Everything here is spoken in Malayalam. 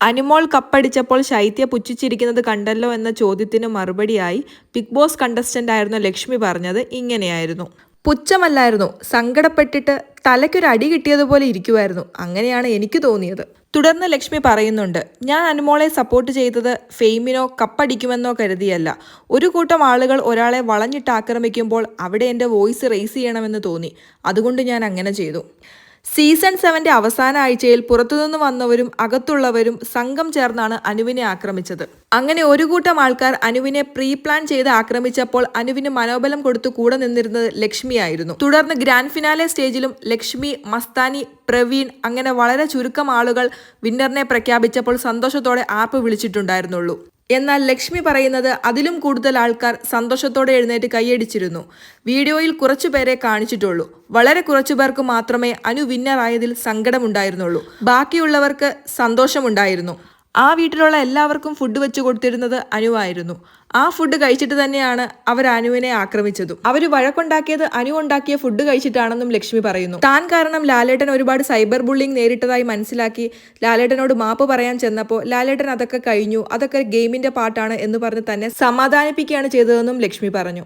അനുമോൾ കപ്പടിച്ചപ്പോൾ ശൈത്യ പുച്ഛിച്ചിരിക്കുന്നത് കണ്ടല്ലോ എന്ന ചോദ്യത്തിന് മറുപടിയായി ബിഗ് ബോസ് കണ്ടസ്റ്റന്റ് ആയിരുന്ന ലക്ഷ്മി പറഞ്ഞത് ഇങ്ങനെയായിരുന്നു. പുച്ഛമല്ലായിരുന്നു, സങ്കടപ്പെട്ടിട്ട് തലയ്ക്കൊരു അടി കിട്ടിയതുപോലെ ഇരിക്കുമായിരുന്നു. അങ്ങനെയാണ് എനിക്ക് തോന്നിയത്. തുടർന്ന് ലക്ഷ്മി പറയുന്നുണ്ട്, ഞാൻ അനുമോളെ സപ്പോർട്ട് ചെയ്തത് ഫെയിമിനോ കപ്പടിക്കുമെന്നോ കരുതിയല്ല. ഒരു കൂട്ടം ആളുകൾ ഒരാളെ വളഞ്ഞിട്ട് ആക്രമിക്കുമ്പോൾ അവിടെ എൻ്റെ വോയിസ് റേസ് ചെയ്യണമെന്ന് തോന്നി. അതുകൊണ്ട് ഞാൻ അങ്ങനെ ചെയ്തു. സീസൺ 7 അവസാന ആഴ്ചയിൽ പുറത്തുനിന്ന് വന്നവരും അകത്തുള്ളവരും സംഘം ചേർന്നാണ് അനുവിനെ ആക്രമിച്ചത്. അങ്ങനെ ഒരു കൂട്ടം ആൾക്കാർ അനുവിനെ പ്രീ പ്ലാൻ ചെയ്ത് ആക്രമിച്ചപ്പോൾ അനുവിന് മനോബലം കൊടുത്തു കൂടെ നിന്നിരുന്നത് ലക്ഷ്മിയായിരുന്നു. തുടർന്ന് ഗ്രാൻഡ് ഫിനാലെ സ്റ്റേജിലും ലക്ഷ്മി, മസ്താനി, പ്രവീൺ അങ്ങനെ വളരെ ചുരുക്കം ആളുകൾ വിന്നറിനെ പ്രഖ്യാപിച്ചപ്പോൾ സന്തോഷത്തോടെ ആർപ്പ് വിളിച്ചിട്ടുണ്ടായിരുന്നുള്ളൂ. എന്നാൽ ലക്ഷ്മി പറയുന്നത് അതിലും കൂടുതൽ ആൾക്കാർ സന്തോഷത്തോടെ എഴുന്നേറ്റ് കൈയടിച്ചിരുന്നു. വീഡിയോയിൽ കുറച്ചു പേരെ കാണിച്ചിട്ടുള്ളൂ. വളരെ കുറച്ചു പേർക്ക് മാത്രമേ അനു വിന്നറായതിൽ സങ്കടമുണ്ടായിരുന്നുള്ളൂ. ബാക്കിയുള്ളവർക്ക് സന്തോഷമുണ്ടായിരുന്നു. ആ വീട്ടിലുള്ള എല്ലാവർക്കും ഫുഡ് വെച്ച് കൊടുത്തിരുന്നത് അനുവായിരുന്നു. ആ ഫുഡ് കഴിച്ചിട്ട് തന്നെയാണ് അവർ അനുവിനെ ആക്രമിച്ചതും. അവർ വഴക്കുണ്ടാക്കിയത് അനു ഉണ്ടാക്കിയ ഫുഡ് കഴിച്ചിട്ടാണെന്നും ലക്ഷ്മി പറയുന്നു. താൻ കാരണം ലാലേട്ടൻ ഒരുപാട് സൈബർ ബുള്ളിങ് നേരിട്ടതായി മനസ്സിലാക്കി ലാലേട്ടനോട് മാപ്പ് പറയാൻ ചെന്നപ്പോൾ ലാലേട്ടൻ അതൊക്കെ കഴിഞ്ഞു, അതൊക്കെ ഗെയിമിന്റെ പാട്ടാണ് എന്ന് പറഞ്ഞ് തന്നെ സമാധാനിപ്പിക്കുകയാണ് ചെയ്തതെന്നും ലക്ഷ്മി പറഞ്ഞു.